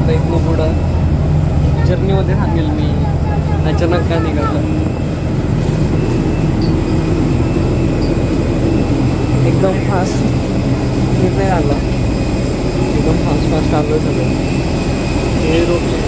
आता इथनं पुढं जर्नीमध्ये सांगेल मी अचानक का निघालं. एकदम फास्ट निर्णय आला, एकदम फास्ट आलं सगळं. हे रोखले.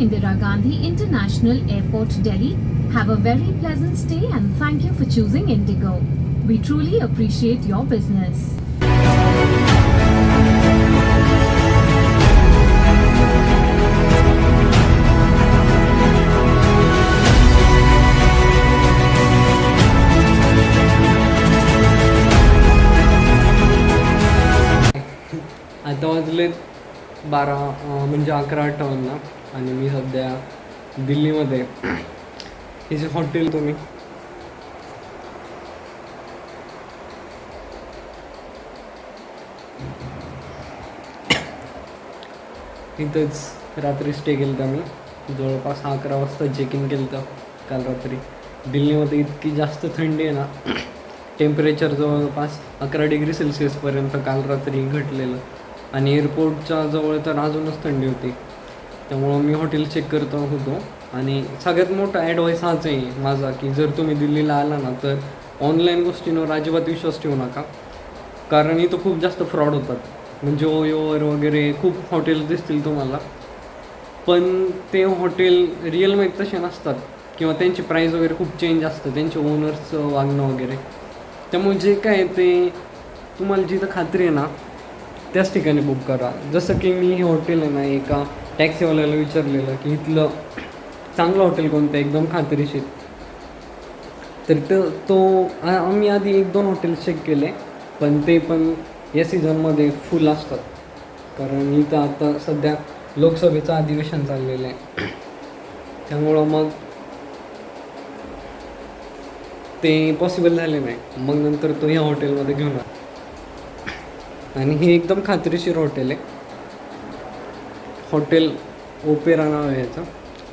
Indira Gandhi International Airport, Delhi. Have a very pleasant stay and thank you for choosing Indigo. We truly appreciate your business. आता वाजले 12 म्हणजे 11:58 आणि मी सध्या दिल्लीमध्ये. हे जे हॉटेल तुम्ही इथंच रात्री स्टे केलं होतं. मी जवळपास 11 वाजता चेक इन केलं होतं काल रात्री. दिल्लीमध्ये इतकी जास्त थंडी आहे ना, टेम्परेचर जवळपास 11 डिग्री सेल्सिअसपर्यंत काल रात्री घटलेलं आणि एअरपोर्टच्या जवळ तर अजूनच थंडी होती. त्यामुळं मी हॉटेल चेक करत होतो. आणि सगळ्यात मोठा ॲडवाईस हाच आहे माझा की जर तुम्ही दिल्लीला आला ना तर ऑनलाईन गोष्टींवर अजिबात विश्वास ठेवू नका, कारण इथं खूप जास्त फ्रॉड होतात. म्हणजे ओयोवर वगैरे खूप हॉटेल्स दिसतील तुम्हाला, पण ते हॉटेल रिअलमध्ये तसे नसतात किंवा त्यांची प्राईस वगैरे खूप चेंज असतं, त्यांचे ओनर्सचं वागणं वगैरे. त्यामुळे जे काय ते तुम्हाला जिथं खात्री आहे ना त्याच ठिकाणी बुक करा. जसं की मी हे हॉटेल आहे ना एका टॅक्सीवाल्याला विचारलेलं की इथलं चांगलं हॉटेल कोणतं एकदम खात्रीशीर. तर आम्ही आधी 1-2 हॉटेल्स चेक केले, पण ते पण या सीझनमध्ये फुल असतात, कारण इथं आता सध्या लोकसभेचं अधिवेशन चाललेलं आहे. त्यामुळं मग ते पॉसिबल झाले नाही. मग नंतर तो ह्या हॉटेलमध्ये घेऊन आला आणि हे एकदम खात्रीशीर हॉटेल आहे. हॉटेल ओपेरा नाव आहे याचं.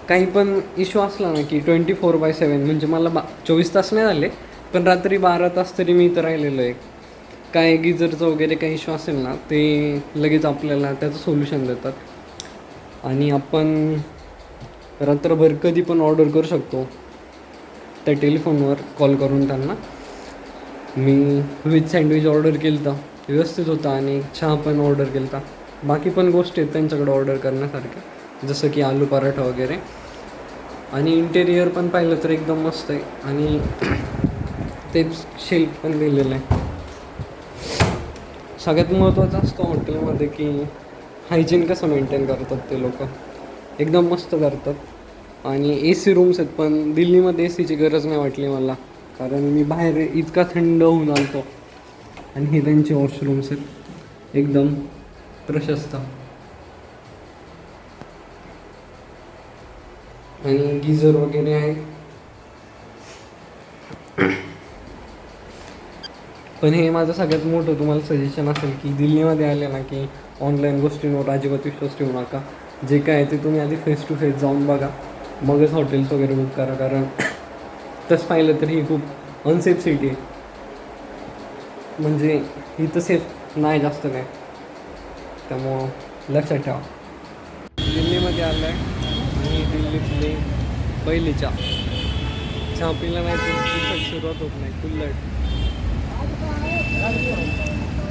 काही पण इश्यू असला ना की 24/7, म्हणजे मला 24 तास नाही झाले, पण रात्री 12 तास तरी मी इथं राहिलेलो आहे. काय गिझरचं वगैरे काही इश्यू असेल ना ते लगेच आपल्याला त्याचं सोल्युशन देतात आणि आपण रात्रभर कधी पण ऑर्डर करू शकतो त्या टेलिफोनवर कॉल करून त्यांना. मी व्हेज सँडविच ऑर्डर केलं होतं, व्यवस्थित होता, आणि चहा पण ऑर्डर केला होता. बाकी पण गोष्टी आहेत त्यांच्याकडे ऑर्डर करण्यासारख्या, जसं की आलू पराठा वगैरे. आणि इंटेरियर पण पाहिलं तर एकदम मस्त आहे. आणि तेच शेल्फ पण दिलेलं आहे. सगळ्यात महत्त्वाचं असतं हॉटेलमध्ये की हायजीन कसं मेंटेन करतात ते लोक. एकदम मस्त करतात. आणि ए सी रूम्स आहेत, पण दिल्लीमध्ये ए सीची गरज नाही वाटली मला, कारण मी बाहेर इतका थंड होऊन आलतो. आणि हे त्यांचे वॉशरूम्स आहेत एकदम प्रशस्त. आणि गिझर वगैरे आहेत. पण हे माझं सगळ्यात मोठं तुम्हाला सजेशन असेल की दिल्लीमध्ये आले ना की ऑनलाईन गोष्टींवर अजिबात विश्वास ठेवू नका. जे काय आहे ते तुम्ही आधी फेस टू फेस जाऊन बघा, मगच हॉटेल्स वगैरे बुक करा. कारण तसं पाहिलं तर ही खूप अनसेफ सिटी आहे. म्हणजे इथं सेफ नाही जास्त काय, त्यामुळं लक्षात ठेवा. दिल्लीमध्ये आलं आहे आणि दिल्लीतली पहिली चहा पिला नाही तर सुरुवात होत नाही. कुल्लड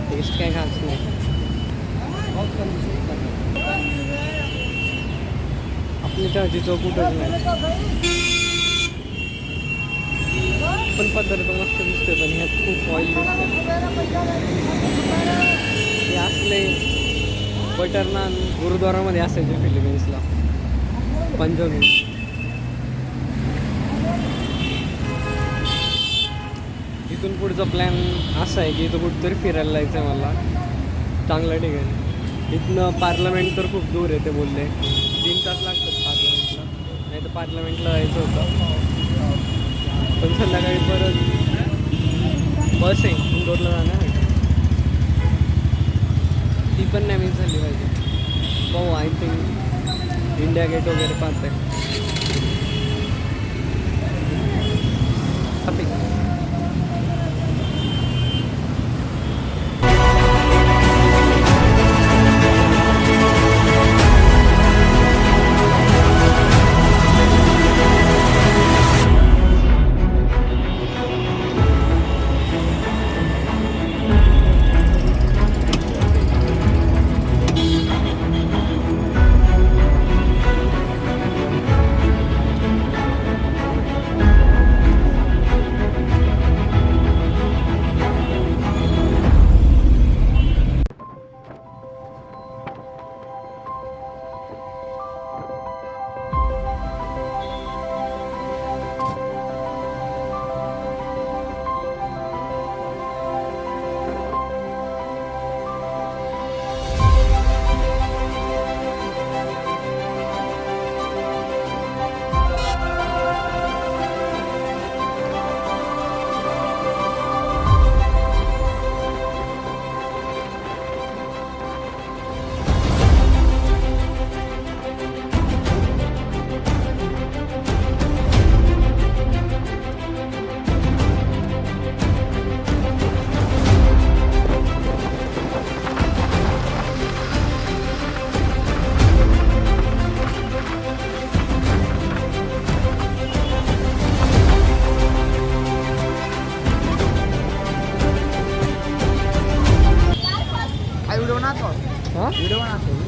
टेस्ट काय खास नाही. आपली चहाची चव कुठंच नाही. पण पदार्थ मस्त दिसते, पण ह्यात खूप ऑइल दिसते. हे असले बटर नान गुरुद्वारामध्ये असायचे फिलिपिन्सला, पंजाबी. इथून पुढचा प्लॅन असा आहे की इथं कुठंतरी फिरायला जायचं आहे मला, चांगल्या ठिकाणी. इथनं पार्लमेंट तर खूप दूर आहे, ते बोलले 3 तास लागतात पार्लमेंटला. नाही तर पार्लमेंटला जायचं होतं, पण संध्याकाळी परत बस आहे इंदोरला जाण्यासाठी, ती पण नाही मिस झाली पाहिजे. पाहू, आय थिंक इंडिया गेट वगैरे पाहते.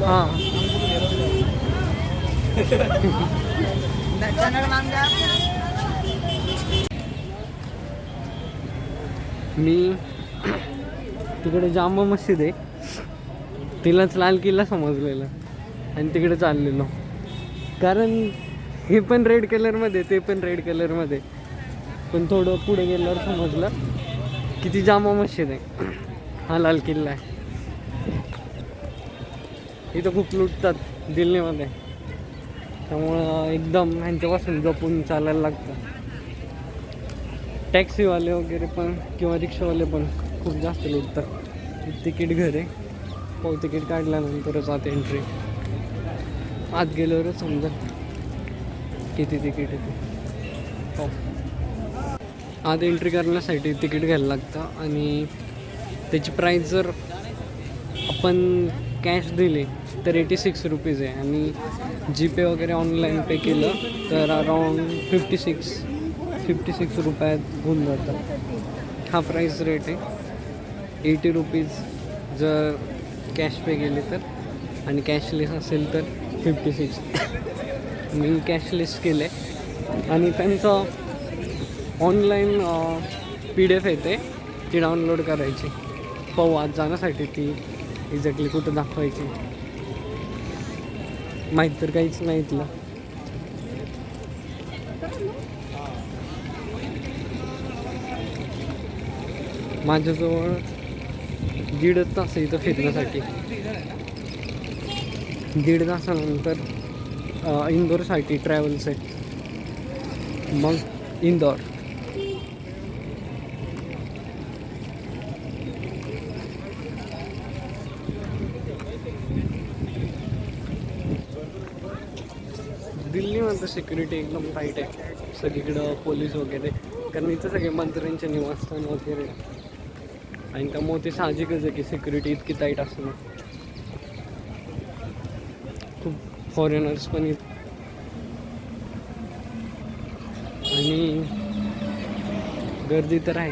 हां मी तिकडे जामा मस्जिद आहे, तिलाच लाल किल्ला समजलेलं आणि तिकडे चाललेलो. कारण हे पण रेड कलरमध्ये, ते पण रेड कलरमध्ये. पण थोडं पुढे गेल्यावर समजलं की ती जामा मस्जिद आहे, हा लाल किल्ला आहे. इथं खूप लुटतात दिल्लीमध्ये, त्यामुळं एकदम ह्यांच्यापासून जपून चालायला लागतं. टॅक्सीवाले वगैरे पण किंवा रिक्षावाले पण खूप जास्त लुटतात. तिकीट घर आहे, हो तिकीट काढल्यानंतरच आत एंट्री. आत गेल्यावरच समजा किती तिकीट येते. हो, आत एंट्री करण्यासाठी तिकीट घ्यायला लागतं आणि त्याची प्राईस जर आपण कॅश दिली तर 86 रुपीज आहे आणि जीपे वगैरे ऑनलाईन पे केलं तर अराऊंड 56 रुपयात होऊन जातं. हा प्राईस रेट आहे. 80 रुपीज जर कॅश पे केले तर आणि कॅशलेस असेल तर 56. मी कॅशलेस केलं आहे आणि त्यांचं ऑनलाईन PDF येते ती डाउनलोड करायची. पाहू आज जाण्यासाठी ती एक्झॅक्टली कुठं दाखवायची माहीत तर काहीच नाही इथलं. माझ्याजवळ 1.5 तास आहे इथं फिरण्यासाठी. 1.5 तासानंतर इंदोरसाठी ट्रॅव्हल्स आहे. मग इंदोर. दिल्लीमध्ये सिक्युरिटी एकदम टाईट आहे सगळीकडं, पोलीस वगैरे, कारण इथं सगळे मंत्र्यांचे निवासस्थान वगैरे आणि त्यामुळे ते साहजिकच आहे की सिक्युरिटी इतकी टाईट असणं. खूप फॉरेनर्स पण येत आणि गर्दी तर आहे.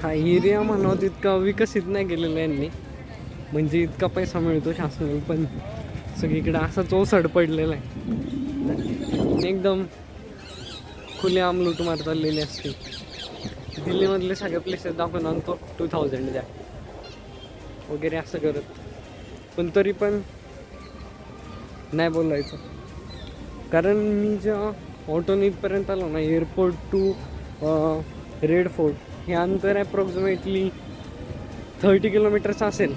हा एरिया म्हणावं तितका विकसित नाही केलेला यांनी, म्हणजे इतका पैसा मिळतो शासनाला पण सगळीकडे असा चौसड पडलेला आहे. एकदम खुलेआम लूटमार चाललेली असते. दिल्लीमधले सगळे प्लेसेस दाखवून आणतो 2000 द्या वगैरे असं करत, पण तरी पण नाही बोलायचं. कारण मी ज्या ऑटोने इथपर्यंत आलो ना, एअरपोर्ट टू रेड फोर्ट हे अंतर ॲप्रॉक्सिमेटली 30 किलोमीटरचं असेल.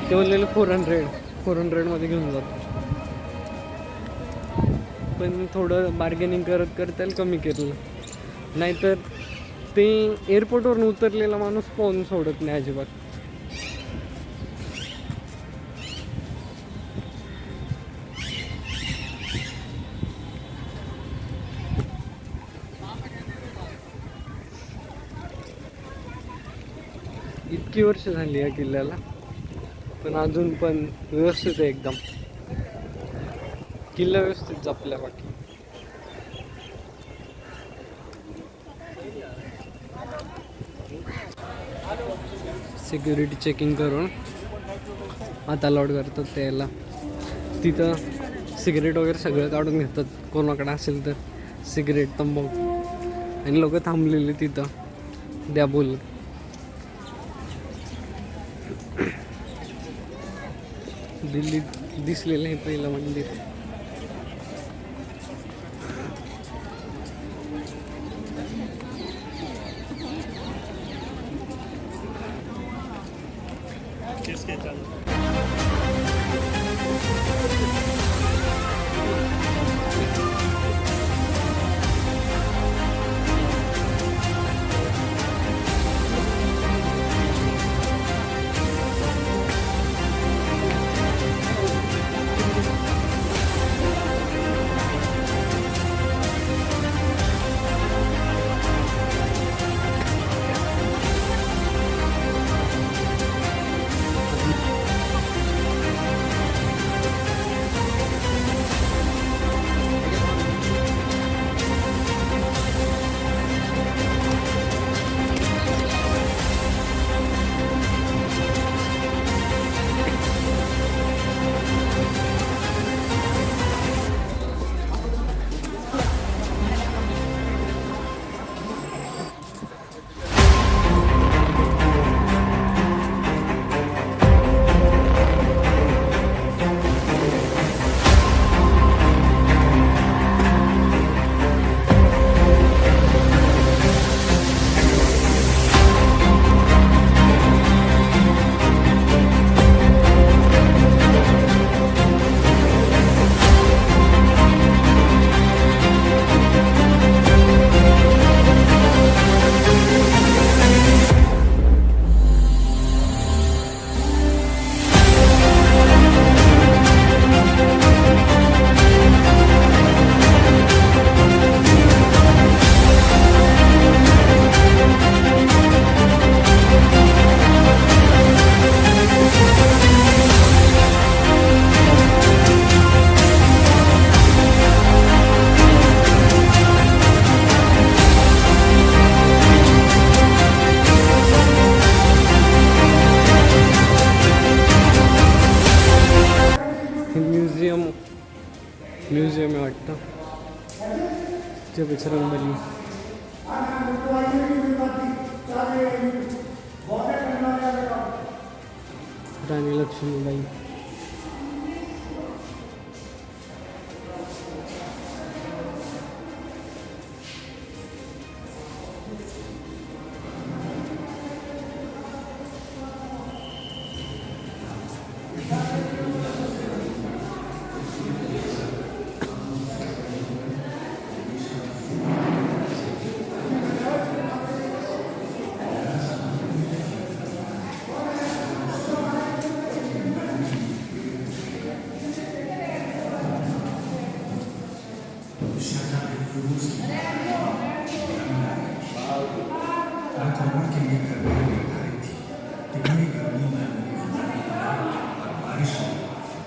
ते बोललेलं 400मध्ये घेऊन जातो, पण थोडं बार्गेनिंग करत त्याला कमी केलं. नाहीतर ते एअरपोर्टवरून उतरलेला माणूस पाहून सोडत नाही अजिबात. इतकी वर्ष झाली या किल्ल्याला, पण अजून पण व्यवस्थित आहे एकदम. किल्ला व्यवस्थित जपल्या बाकी. सिक्युरिटी चेकिंग करून आता अलाउड करतात त्याला. तिथं सिगरेट वगैरे सगळं काढून घेतात कोणाकडे असेल तर, सिगरेट, तंबाखू, आणि लोक थांबलेले तिथं द्या बोल. दिल्लीत दिसलेलं आहे पहिलं मंदिर. म्युझियम आहे वाटतं. ते बजरंगबली. राणी लक्ष्मीबाई.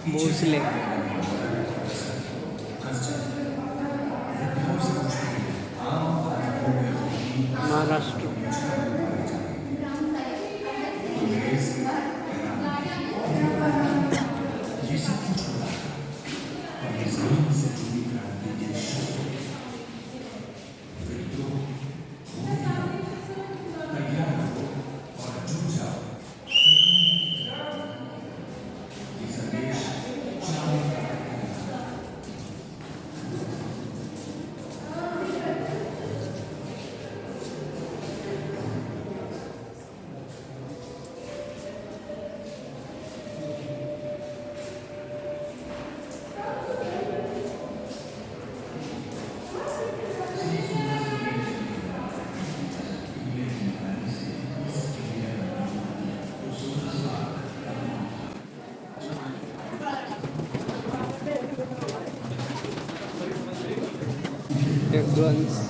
भोसले. महाराष्ट्र. गन्स.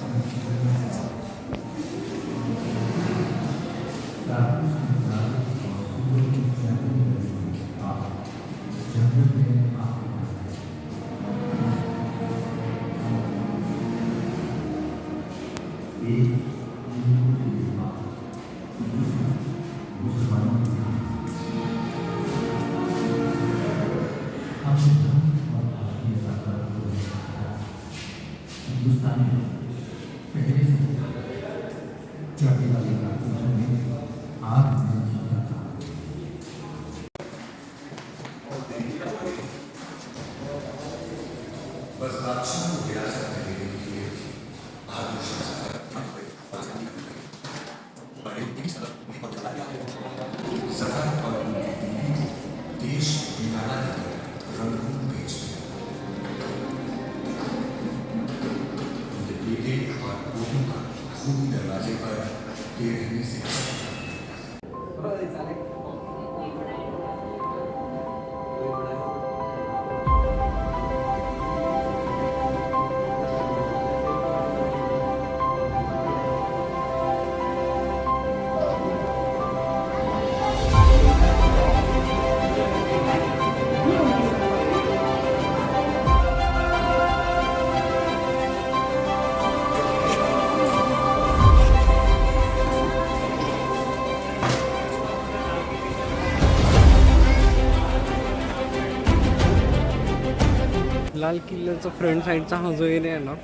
लाल किल्ल्याचा फ्रंट साईडचा हा जो एरिया आहे ना,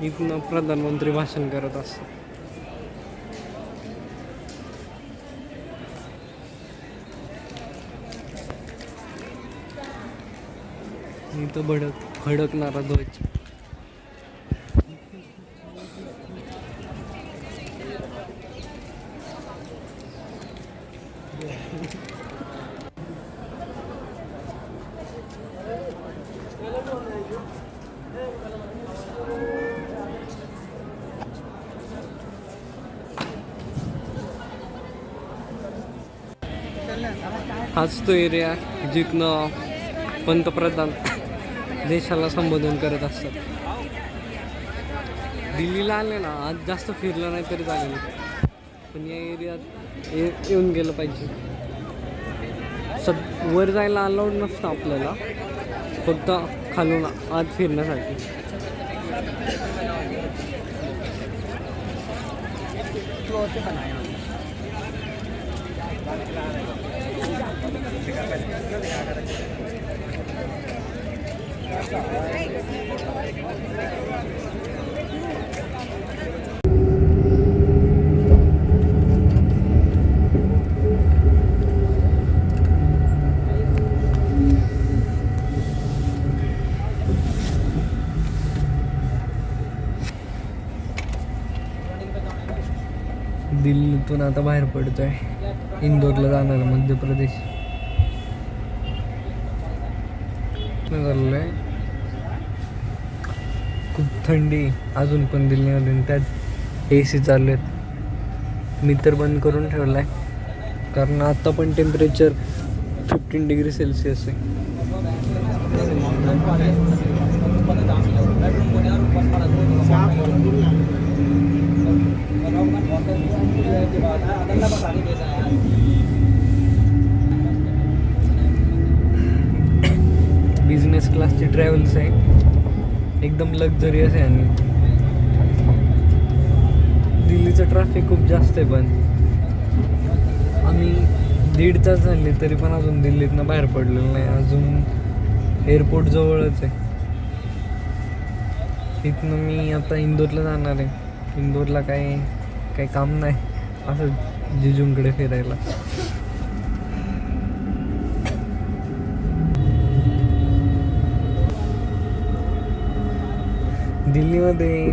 इथनं प्रधानमंत्री भाषण करत असतात. इथं फडकणारा ध्वज. हाच तो एरिया जिथनं पंतप्रधान देशाला संबोधन करत असतात. दिल्लीला आले ना, आज जास्त फिरलं नाही तरी चालेल, पण या एरियात येऊन गेलं पाहिजे. वर जायला अलाउड नसतं आपल्याला, फक्त खालून आत फिरण्यासाठी. दिल्लीतून आता बाहेर पडतोय, इंदोरला जाणार मध्य प्रदेश. चाललंय, खूप थंडी अजून पण दिल्लीमध्ये, त्यात AC चालू आहेत. मी तर बंद करून ठेवलाय कारण आता पण टेम्परेचर 15 डिग्री सेल्सिअस आहे. बिझनेस क्लासची ट्रॅव्हल्स आहे, एकदम लक्झरियस आहे. आणि दिल्लीचं ट्रॅफिक खूप जास्त आहे, पण आम्ही 1.5 तास झाले तरी पण अजून दिल्लीतनं बाहेर पडलेलं नाही. अजून एअरपोर्ट जवळच आहे. इथनं मी आता इंदोरला जाणार आहे. इंदोरला काही काम नाही, असं जिजूंकडे फिरायला. दिल्लीमध्ये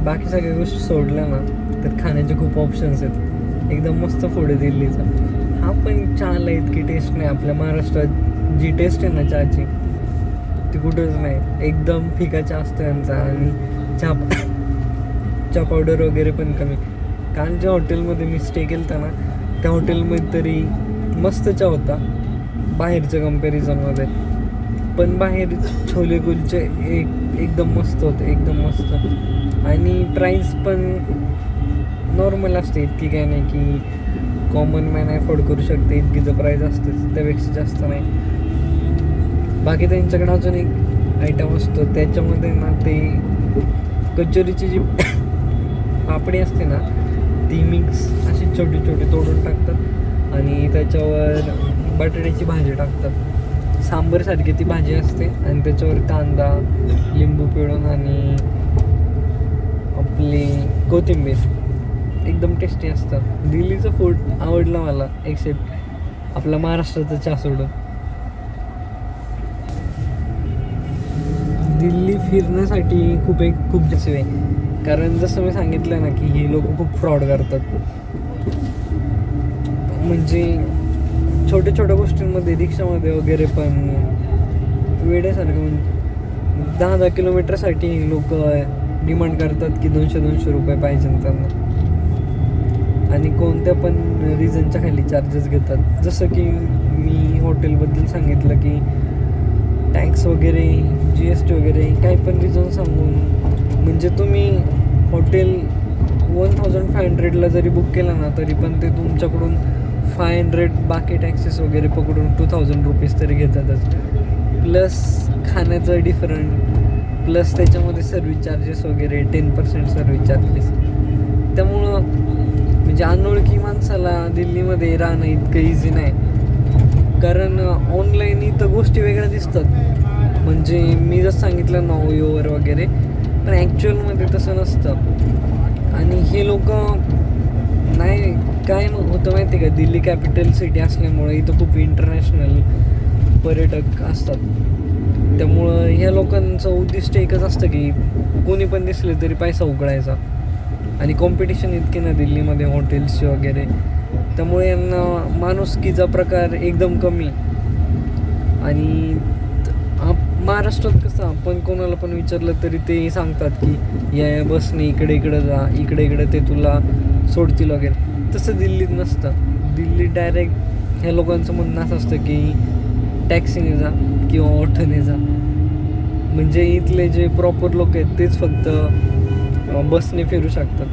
बाकी सगळ्या गोष्टी सोडल्या ना तर खाण्याचे खूप ऑप्शन्स आहेत. एकदम मस्त फूड आहे दिल्लीचा. हा पण चहाला इतकी टेस्ट नाही. आपल्या महाराष्ट्रात जी टेस्ट आहे ना चहाची ती कुठंच नाही. एकदम फिका चहा असतो यांचा. आणि चहा पावडर वगैरे पण कमी. काल ज्या हॉटेलमध्ये मी स्टे केलं होता ना त्या हॉटेलमध्ये तरी मस्त चहा होता बाहेरच्या कम्पॅरिझनमध्ये. पण बाहेर छोले कुलचे एकदम मस्त होते, एकदम मस्त. आणि प्राईस पण नॉर्मल असते, इतकी काय नाही की कॉमन मॅन अफोर्ड करू शकते इतकीचं प्राईस असतेच, त्यापेक्षा जास्त नाही. बाकी त्यांच्याकडे अजून एक आयटम असतो, त्याच्यामध्ये ना ते कचोरीची जी पापडी असते ना ती मिक्स अशी छोटी छोटी तोडून टाकतात आणि त्याच्यावर बटाट्याची भाजी टाकतात. सांबरसारखी ती भाजी असते आणि त्याच्यावर कांदा, लिंबू पिळून आणि आपली कोथिंबीर एकदम टेस्टी असतं. दिल्लीचं फूड आवडलं मला, एक्सेप्ट आपला महाराष्ट्राचा चहा सोडून. दिल्ली फिरण्यासाठी खूप जास्त आहे, कारण जसं मी सांगितलं ना की हे लोक खूप फ्रॉड करतात. म्हणजे छोट्या छोट्या गोष्टींमध्ये, रिक्षामध्ये वगैरे पण वेड्यासारखं. म्हणजे 10-10 किलोमीटरसाठी लोक डिमांड करतात की 200 रुपये पाहिजे त्यांना. आणि कोणत्या पण रिझनच्या खाली चार्जेस घेतात. जसं की मी हॉटेलबद्दल सांगितलं की टॅक्स वगैरे, GST वगैरे काही पण रिझन सांगून, म्हणजे तुम्ही हॉटेल 1500ला जरी बुक केलं ना तरी पण ते तुमच्याकडून 500 बाकी टॅक्सेस वगैरे पकडून 2000 रुपीज तरी घेतातच. प्लस खाण्याचं डिफरंट, प्लस त्याच्यामध्ये सर्व्हिस चार्जेस वगैरे 10% सर्व्हिस चार्जेस. त्यामुळं म्हणजे अनोळखी माणसाला दिल्लीमध्ये राहणं इतकं इझी नाही. कारण ऑनलाईन इथं गोष्टी वेगळ्या दिसतात. म्हणजे मी जसं सांगितलं ना ओयोवर वगैरे, पण ॲक्च्युअलमध्ये तसं नसतं. आणि हे लोक नाही, काय होतं माहिती आहे का, दिल्ली कॅपिटल सिटी असल्यामुळे इथं खूप इंटरनॅशनल पर्यटक असतात. त्यामुळं ह्या लोकांचं उद्दिष्ट एकच असतं की कोणी पण दिसले तरी पैसा उकळायचा. आणि कॉम्पिटिशन इतकी ना दिल्लीमध्ये हॉटेल्सची वगैरे, त्यामुळे यांना माणुसकीचा प्रकार एकदम कमी. आणि महाराष्ट्रात कसं आपण कोणाला पण विचारलं तरी ते सांगतात की या बसने इकडे जा, इकडे ते तुला सोडतील वगैरे. तसं दिल्लीत नसतं. दिल्लीत डायरेक्ट ह्या लोकांचं म्हणणं असं असतं की टॅक्सीने जा किंवा ऑटोने जा. म्हणजे इथले जे प्रॉपर लोक आहेत तेच फक्त बसने फिरू शकतात.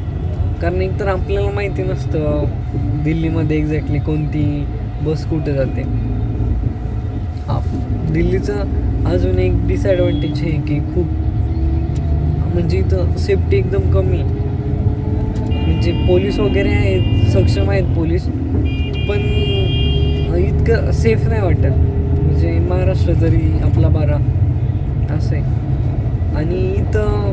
कारण एकतर आपल्याला माहिती नसतं दिल्लीमध्ये एक्झॅक्टली कोणती बस कुठे जाते. दिल्लीचं अजून एक डिसॲडव्हान्टेज आहे की खूप म्हणजे इथं सेफ्टी एकदम कमी. म्हणजे पोलीस वगैरे आहेत, सक्षम आहेत पोलीस, पण इतकं सेफ नाही वाटत. म्हणजे महाराष्ट्र जरी आपला 12 असं आहे. आणि इथं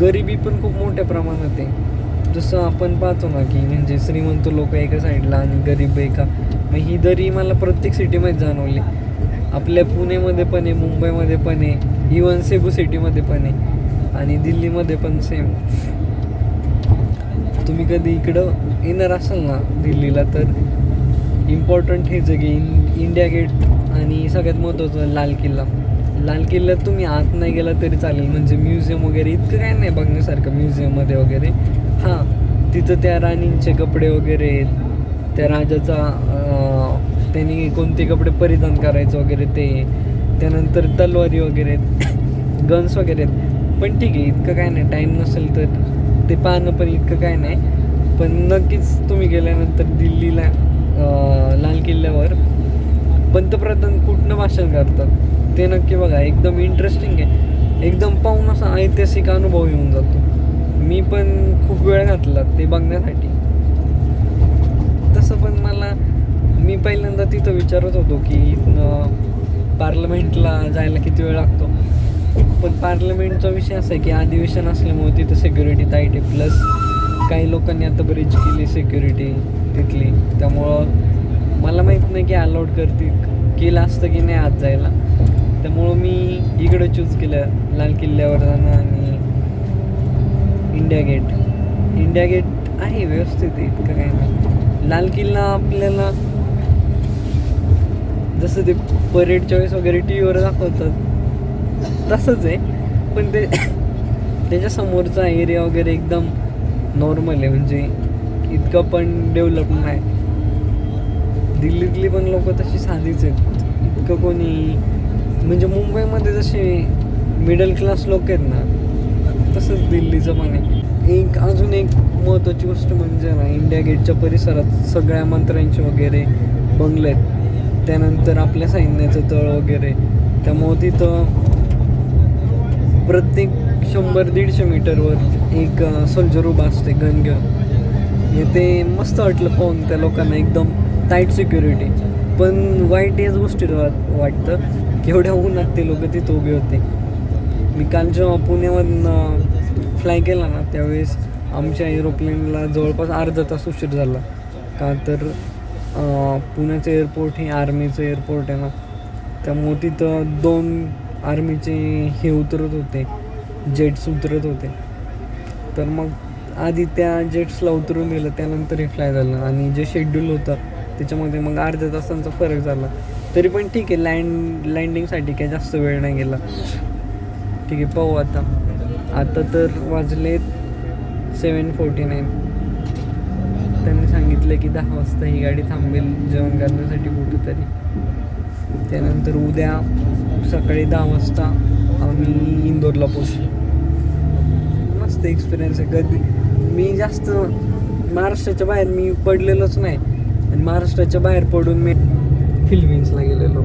गरिबी पण खूप मोठ्या प्रमाणात आहे. जसं आपण पाहतो ना की म्हणजे श्रीमंत लोक एका साईडला आणि गरीब एका, मग ही दरी मला प्रत्येक सिटीमध्ये जाणवली. आपल्या पुणेमध्ये पण आहे, मुंबईमध्ये पण आहे, इवन सेबू सिटीमध्ये पण आहे आणि दिल्लीमध्ये पण सेम. तुम्ही कधी इकडं येणार असाल ना दिल्लीला तर इम्पॉर्टंट हेच आहे की इंडिया गेट आणि सगळ्यात महत्त्वाचं लाल किल्ला. लाल किल्ल्यात तुम्ही आत नाही गेला तरी चालेल, म्हणजे म्युझियम वगैरे इतकं काय नाही बघण्यासारखं म्युझियममध्ये वगैरे. हां, तिथं त्या राणींचे कपडे वगैरे आहेत, त्या राजाचा त्यांनी कोणते कपडे परिधान करायचं वगैरे ते, त्यानंतर तलवारी वगैरे आहेत, गन्स वगैरे आहेत. पण ठीक आहे, इतकं काय नाही, टाईम नसेल तर ते पाहणं पण इतकं काय नाही. पण नक्कीच तुम्ही गेल्यानंतर दिल्लीला लाल किल्ल्यावर पंतप्रधान कुठनं भाषण करतात ते नक्की बघा. एकदम इंटरेस्टिंग आहे, एकदम पाहून असा ऐतिहासिक अनुभव येऊन जातो. मी पण खूप वेळ घातला ते बघण्यासाठी. तसं पण मी पहिल्यांदा तिथं विचारत होतो की पार्लमेंटला जायला किती वेळ लागतो, पण पार्लमेंटचा विषय असा आहे की अधिवेशन असल्यामुळे तिथं सिक्युरिटी टाईट आहे. प्लस काही लोकांनी आता बरीच केली सिक्युरिटी तिथली, त्यामुळं मला माहीत नाही की अलाउड केलं असतं की नाही आत जायला. त्यामुळं मी इकडं चूज केलं, लाल किल्ल्यावर जाणं आणि इंडिया गेट आहे व्यवस्थित आहे, इतकं काही नाही. लाल किल्ला आपल्याला जसं ते परेडच्या वेळेस वगैरे टी व्हीवर दाखवतात तसंच आहे, पण त्याच्या समोरचा एरिया वगैरे एकदम नॉर्मल आहे, म्हणजे इतकं पण डेव्हलप नाही. दिल्लीतली पण लोक तशी साधीच आहेत, इतकं कोणी म्हणजे मुंबईमध्ये जसे मिडल क्लास लोक आहेत ना तसंच दिल्लीचं पण आहे. अजून एक महत्त्वाची गोष्ट म्हणजे ना, इंडिया गेटच्या परिसरात सगळ्या मंत्र्यांचे वगैरे बंगले आहेत, त्यानंतर आपल्या सैन्याचं तळ वगैरे. त्यामुळं तिथं प्रत्येक 100-150 मीटरवर एक सोल्जर उभा असते गन घेऊन. ते मस्त वाटलं पाहून त्या लोकांना, एकदम टाईट सिक्युरिटी. पण वाईट याच गोष्टी वाटतं की एवढ्या उन्हात ते लोक तिथं उभे होते. मी काल जेव्हा पुण्यामधून फ्लाय केला ना त्यावेळेस आमच्या एरोप्लेनला जवळपास अर्धा तास उशीर झाला. का तर पुण्याचं एअरपोर्ट हे आर्मीचं एअरपोर्ट आहे ना, त्यामुळं तिथं 2 आर्मीचे हे उतरत होते, जेट्स उतरत होते. तर मग आधी त्या जेट्सला उतरून दिलं, त्यानंतर हे फ्लाय झालं आणि जे शेड्यूल होतं त्याच्यामध्ये मग अर्ध्या तासांचा फरक झाला. तरी पण ठीक आहे, लँडिंगसाठी काय जास्त वेळ नाही गेला. ठीक आहे, पाहू आता तर वाजले 7:49. त्यांनी सांगितलं की 10 वाजता ही गाडी थांबेल जेवण करण्यासाठी कुठेतरी. त्यानंतर उद्या सकाळी 10 वाजता आम्ही इंदोरला पोचलो. मस्त एक्सपिरियन्स आहे. कधी मी जास्त महाराष्ट्राच्या बाहेर मी पडलेलोच नाही, आणि महाराष्ट्राच्या बाहेर पडून मी फिलिपिन्सला गेलेलो.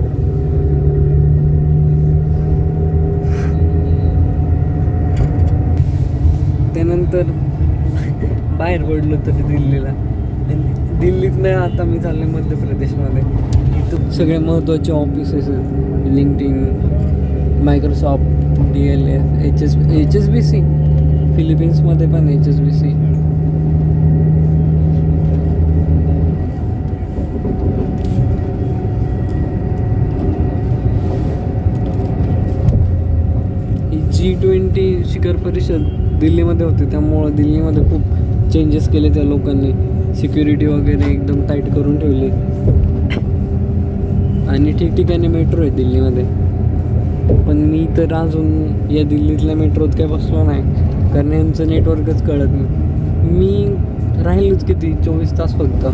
त्यानंतर बाहेर पडलो तरी दिल्लीला, आणि दिल्लीत नाही, आता मी चालले मध्य प्रदेशमध्ये. इथं सगळे महत्त्वाचे ऑफिसेस आहेत, लिंक्डइन, मायक्रोसॉफ्ट, DLF, HSBC. फिलिपिन्समध्ये पण HSBC. G20 शिखर परिषद दिल्लीमध्ये होते, त्यामुळं दिल्लीमध्ये खूप चेंजेस केले त्या लोकांनी. सिक्युरिटी वगैरे एकदम टाईट करून ठेवली, आणि ठिकठिकाणी मेट्रो आहे दिल्लीमध्ये. पण मी तर अजून या दिल्लीतल्या मेट्रोत काही बसलो नाही, कारण यांचं नेटवर्कच कळत नाही. मी राहिलोच किती 24 तास फक्त.